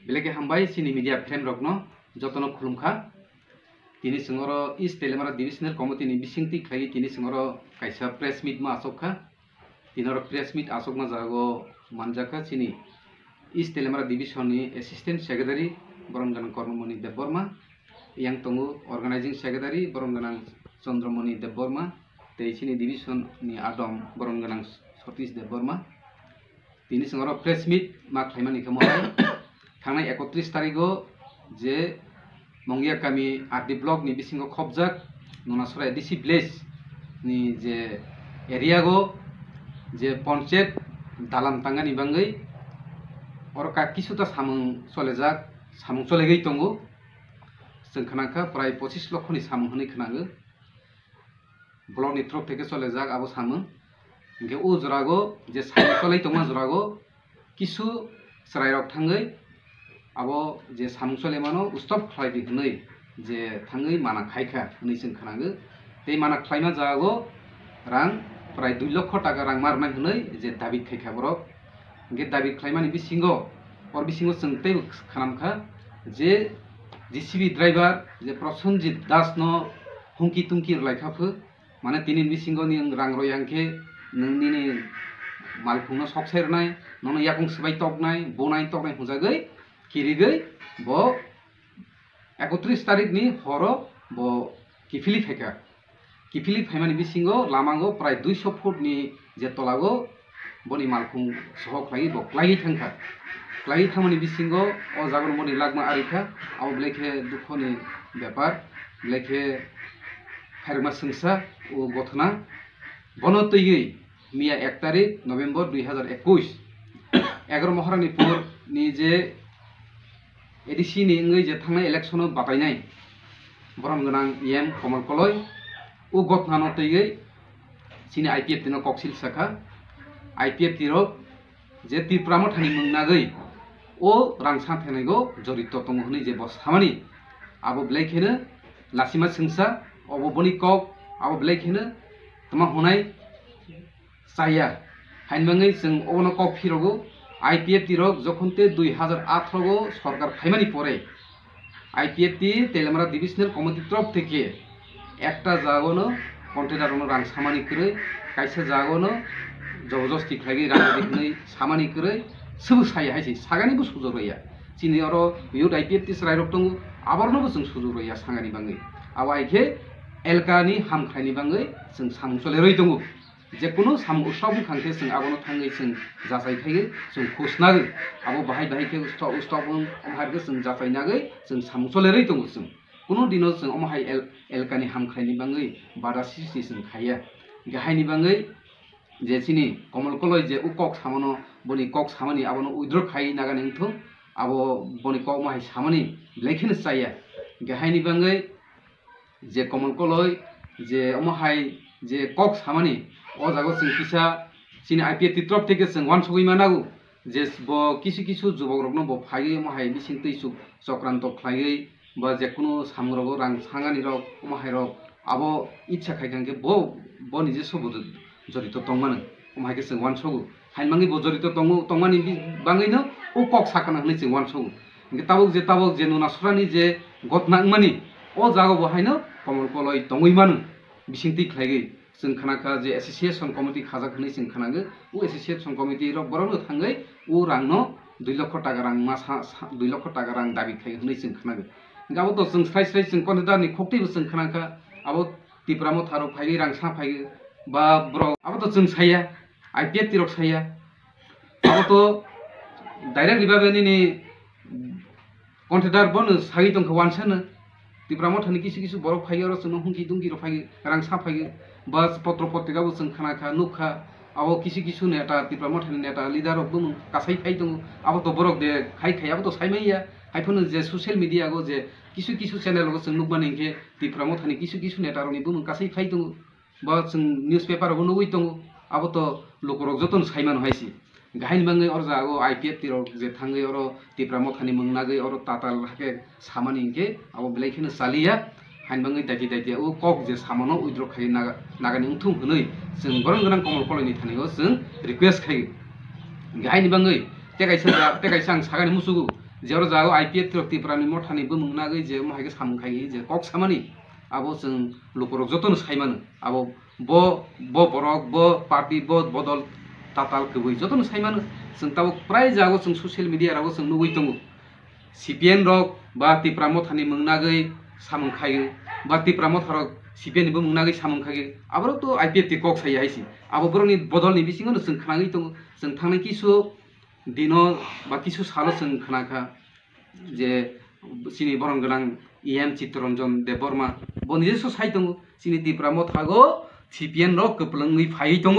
Beleke hambai sini media frame rokno jotono khulumkha tini singoro East Teliamura Divisional Committee ni bisingti khlai tini singoro kaisa press meet ma asokha tinoro press meet asokna jago manjaka sini East Teliamura Division ni Assistant Secretary Boronganang Kornomoni Deborma yang tongu Organizing Secretary Boronganang Chandramoni Deborma tei sini Division ni Adam Boronganang Sotis Deborma tini singoro press meet ma khlaimani khamai थांनाय 31 तारिखो जे मंगिया कामी RD block नि बिसिंगो खबजाक ननासरा ADC village नि जे area गो जे पंचायत दालाम तांगानि बांगै और का किसुता सामुं चलेगै दंगो जों खोनाखा प्राय 25 लक्षनि सामुं होनै खोनागो ब्लॉक नि थ्रप थेके चलेजाक आबो सामुं इनके उ जरागो जे सामुं चलै दंमा जरागो किसु सरायरक थांगै abo je samsole mano ustop khlai di hnei je thangai mana khaika hnei sing khanago tei mana khlaina jago rang prai 2 lakh taka rang marnai hnei je dabi khaika borok ge dabi khlaimani bisingo or bisingo sengtei khanamkha je JCB driver je Prosenjit Das no hungki tungki laikhafu mane tini bisingo ni rang royangke nungni ni malkhungno soksairnai nono yakung sbai toknai bonai toknai hujagai Kirigai bo 31 tarik ni horo bo kifili phaimani bisingo lamango prai 200 foot ni je tolago boni malkhung soho khlai bo klai thamani bisingo o jagon boni lagma arikha abo blekhe dukhoni byapar blekhe phairma singsa o gothna bono toigei miya 1 tarik November 2021 11 mohrani pur ni je ADC नि ngै जे थांनाय election बातायनाय बरम गोनां M कमल कलय उ गथनानो तैगै सिनि IPF तिनो कक्सिल साखा IPF तिरो जे तिप्रामो थानि मंगनागै ओ रांसा थेनायगो जरित तंग हनै जे बसामानि आबो ब्लेखेनो लासिमा सिंसा अबो बनि कक आबो ब्लेखेनो तमा हनाय साया हाइनबाङै जों अबनो कक फिरगो आईपीएफ तिरक जखनते 2018 गो सरकार फाइमानि परे आईपीएफ ती तेलियामुरा डिविजनल कमिटी तरफ थेके एकटा जागोनो कन्टेनारनो रां सामानि करे कायसा जागोनो जबरदस्ती खाइगै रां दिखनै सामानि करे सब साया हाइसै सागानिबो सुजरया चिनि अरो युथ आईपीएफ ती सरायरक दङ आबरनोबो जों सुजरया सागानि बाङै आवाइखे एलकानि हामखायनि बाङै जों सामसलेरै दङ जेकुनु साम उस्ताव खांथे जों आबनो थाङै जों जासायखायो जों खुसनागो आबो बाहाय के उस्ताव अमहारगो जों जासायनागै जों सामसलेरै दङ जों कुनु दिनो जों अमहाय एलकानि हामखायनि बाङै बादा सिसि जों खाया गाहायनि बाङै जेसिनि कमल कलय जे उकक सामनो बनि कक सामानि आबनो उइद्र खाय नागानि थु आबो बनि कक माहाय सामानि ब्लेखिनो जाया गाहायनि बाङै जे कमल कलय जे अमहाय जे कक सामानि o jago जों किसा सिनि आईपीएफ तित्रप थेके जों वान सगै मानागु जे बो किसु जुबogrokno bo phai माहाय बिसिं तैसु चक्रान्त खलायै बा जेकुनु सामरगो रां सांगानि रक माहाय रक आबो इच्छा खायखांके बो निजे सबुद जरित तंमानो माहायके जों वान सगु हाइनमांनि बो जरित तंमानि बाङैनो ओ कक साकाना हनै जों वान सगु ताबक जे नुनासरानि जे गतनांमानि ओ जागो बहायनो कमल कलय तंगैमानो बिसिं तै खलायै जों खानाखा जे एसोसिएशन कमिटी खाजाक हनै जों खानागो उ एसोसिएशन कमिटी र बरनो थाङै उ रांनो 2 लाख टाका रां मासा 2 लाख टाका रां दाबि खाय हनै जों खानागो गाबो तो जों स्राय जों कन्टेदारनि खक्तिबो जों खानाखा आबो तिप्रामो थारो फायगै रां सा फायगै बा ब्र आबो तो जों साया आईपीएफ तिरक साया आबो तो डाइरेक्ट रिबाबेनि नि कन्टेदार बनो सागै दंखौ वानसनो तिप्रामो थानि किसु बरक फायगै र जों हुंखि दुंखि र फायगै रां सा फायगै बस पत्र पत्रिका जों खानाखा नुखा अब किसु नेता तिप्रामो थानि नेता लिडार बो कासाय फाय दङ अब तो बरक दे खायखायाबो तो सायमाया हाइफोनो जे सोशल मीडिया गो जे किसु चैनल गो जों नुबानि के तिप्रामो थानि किसु नेता रनि बो कासाय फाय दङ बा जों न्यूज पेपर बो नुगै दङ अब तो लोकरक जतन सायमान हायसि गाहायनि बाङै अर जागो आईपीएफ तिरक जे थाङै अर तिप्रामो थानि मंगनागै अर ताताल हाके सामानि के अब ब्लेखिनो सालिया हाइनबाङै दाइति ओ कक जे सामानो उइद्र खाय नागानि उथुं हनै जों बरन गोनां कमल कलयनि थानिगो जों रिक्वेस्ट खायो गाहायनि बाङै तेकाइसा आं सागानि मुसुगु जेराव जागो IPF त्रक तिप्रानि मथानि बुमनागै जे माहायगे सामखाय जे कक सामानि आबो जों लुकरक जतन साइमानो आबो ब बरक ब पार्टी ब बदल ताताल कबै जतन साइमानो जों ताबो प्राय जागो जों ससियेल मिडिया रावो जों नुबै दङ CPN रक बा तिप्रा मथानि मुंनागै सामखायो बा तिप्रा मथारक CPN बो मुंनागै सामखायो आबो तो IPF ति कक साइ हाइसि आबो बरनि बदलनि बिसिङाव जों खानाङै दङ जों थांनाय किसु दिनो बा किसु सालो जों खानाखा जे सिनि बरन गोनां EM चित्तरन्जन देबबर्मा बनिजे साइ दङ सिनि तिप्रा मथागो CPN रक कपलङै फाइ दङ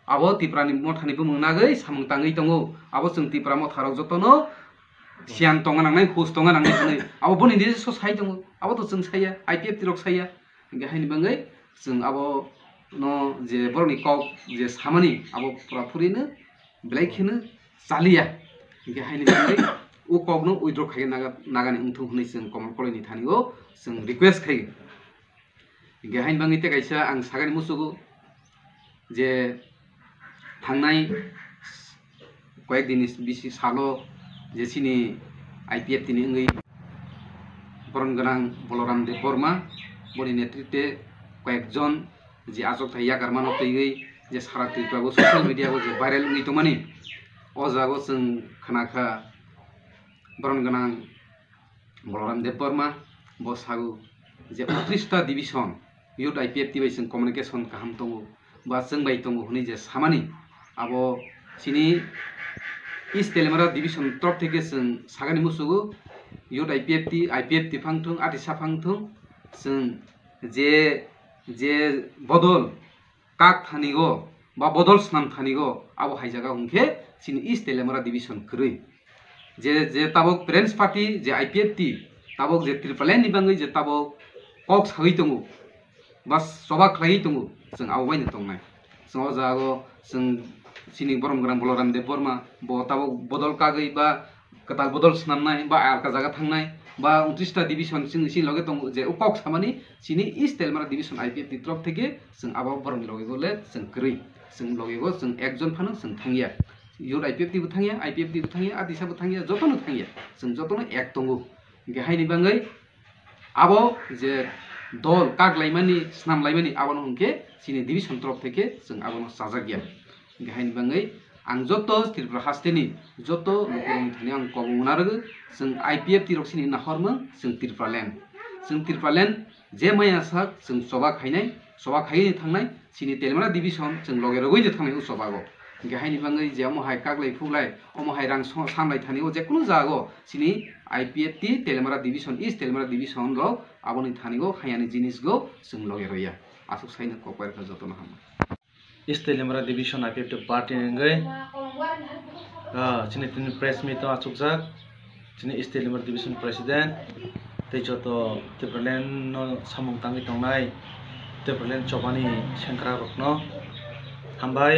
आबो तिप्रानि मथानिबो मुंनागै सामंताङै दङ आबो जों तिप्रा मथारक जतनो सियान तंगानांनाय हुस तंगानांनाय आबो बनिजे साइ दङ आबो तो जों साइया IPF ति रक साइया गाहायनि बाङै जों आबो न जे बरनि कक जे सामानि आबो पुरापुरिनो ब्लेखिनो चालिया गाहायनि बाङै उ ककनो उइद्र खाय नागानि उंथुं होनै जों कमल कलेजनि थानिगो जों रिक्वेस्ट खायो गाहायनि बाङै ते गायसा आं सागानि मुसुगो जे थांनाय कयेक दिन बिसि सालो जे सिनि IPF तिनि ओङै बरन गोनां बलराम देबबर्मा बनि नेतृत्वे कयेकजन जे आजक थाइया गारमानो तैगै जे सारा त्रिपुराबो ससियेल मिडियाबो जे भाइरेल ओङै तमानि अ जागो जों खोनाखा बरन गोनां बलराम देबबर्मा बसागु जे 29टा डिविजन युथ IPF ति जों कम्युनिकेशन काहाम दङ बा जों बाय दङ हनै जे सामानि आबो सिनि इस्ट तेलेमारा डिविजन तरफ থেকে जों सागानि मुसुगु युथ IPF ति फांथुं आतिसा फांथुं जों जे बदल काक थानिगो बा बदल स्नाम थानिगो आबो हाइजागा हुंखे सिनि इस्ट तेलेमारा डिविजन खरै जे ताबक पेरेंट्स पार्टी जे IPF ति ताबक जे त्रिपालेन नि बाङै जे ताबक कक सागै दङ बस सभा खालाय दङ जों आवबायनो दंनाय जों जागो जों सिनि बरम गोनां बलराम देबबर्मा ब ताबक बदल कागै बा कताल बदल स्नामनाय बा आरका जागा थांनाय बा 29टा डिविजन सिनि लगे दङ जे कक सामानि सिनि इस्ट तेलेमारा डिविजन IPF ति तरफ থেকে जों आबा बरमनि लगे गले जों करै जों लगे गो जों एकजन फानो जों थांगिया युथ IPF ति थांगिया IPF ति थांगिया आदिसाबो थांगिया जतनो थांगिया जों जतनो एक दङ गाहायनि बाङै आबो जे दल काक लाइमानि स्नाम लाइमानि आबो हुंखे सिनि डिविजन तरफ থেকে जों आबो साजागिया गाहायनि बाङै आं जतो त्रिपुरा हास्टेनि जतो लुकरनि थानि आं कबुनारो जों IPF ति रक सिनि नाहरमो जों त्रिपुरालेन जे माया साक जों सभा खायनि थांनाय सिनि तेलेमारा डिविजन जों लगे रगैनो थांनाय सभागो गाहायनि बाङै जे अमहाय कागलाय फुगलाय अमहाय रां सामलाय थानिगो जेकुनु जागो सिनि IPF ति Teliamura division east Teliamura division रो आबोनि थानिगो खायानि जिनिसगो जों लगे रया आसुक साइनो कपायरखा जतनो हामा इस्ट तेलेमारा डिविजन IPF ति पार्टी नंगै चिनि तिनि प्रेस मिट आचुकजाक चिनि इस्ट तेलेमारा डिविजन प्रेसिडेंट तैजतो त्रिपुरालेन नो सामुं तांगै तंनाय त्रिपुरालेन चबानि सेंक्रा रकनो हामबाय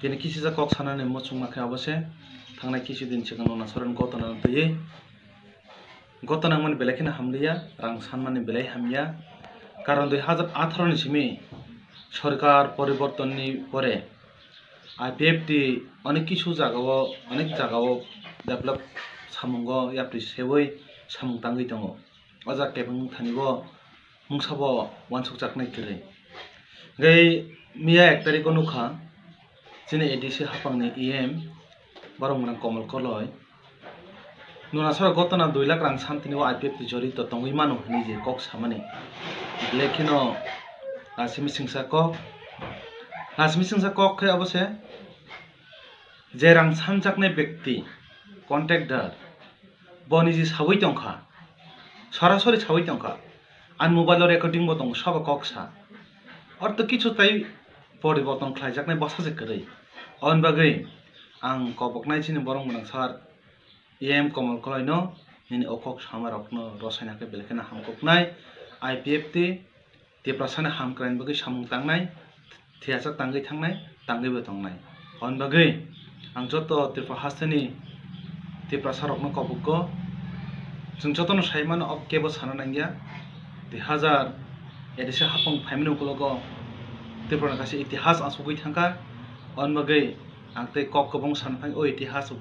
दिनै किसिजा कक सानानै मचुंमाखै अबसे थांनाय किसु दिन सिगां नासरन गतना तयै गतना मन बेलेखिना हामलिया रां सानमानि बेलाय हामिया कारण 2018 नि सिमी सरकार परिवर्तननि परे IPF ति अनेक किसु जागाव डेभलप सामुंगो याप्रि सेवै सामुं तांगै दङ अजा केबुं थानिगो मुंसाबो वानसुक जाकनाय गरै गै मिया 1 तारिखो नुखा जिने एडिसि हापांनि EM बारंमोन कमल कलय नुनासर गतना 2 लाख रां सानतिनिव IPF ति जरित तंगै मानो हनि जे कक सामानि लेखिनो आसिमि सिंसा कक खे अबसे जे रां सानजाकनाय व्यक्ति कन्ट्रेक्टर बनिजि सावै दंखा सरासरि सावै दंखा आन मोबाइल रेकर्डिंग बो दं सब कक सा अर्थ किछु ताइ परिवर्तन खालायजाकनाय बसासे करै अन बागै आं कबकनाय सिनि बरंमोन सार EM कमल कलयनो निनि अकक सामारकनो रसायनाके बेलखेना हामककनाय IPF ति तेप्रासाना हामक्राइन बागै सामुं तांनाय थियासा तांगै थांनाय तांगैबो दंनाय अन बागै आं जतो त्रिपुरा हास्टेनि तेप्रासारकनो कबकको जों जतनो साइमान अकेबो साना नांगिया 2000 एडिसे हापं फाइमनो उकलगो त्रिपुरा गासै इतिहास आसुगै थांका अन बागै आं तै कक कबं सानफाय ओ इतिहास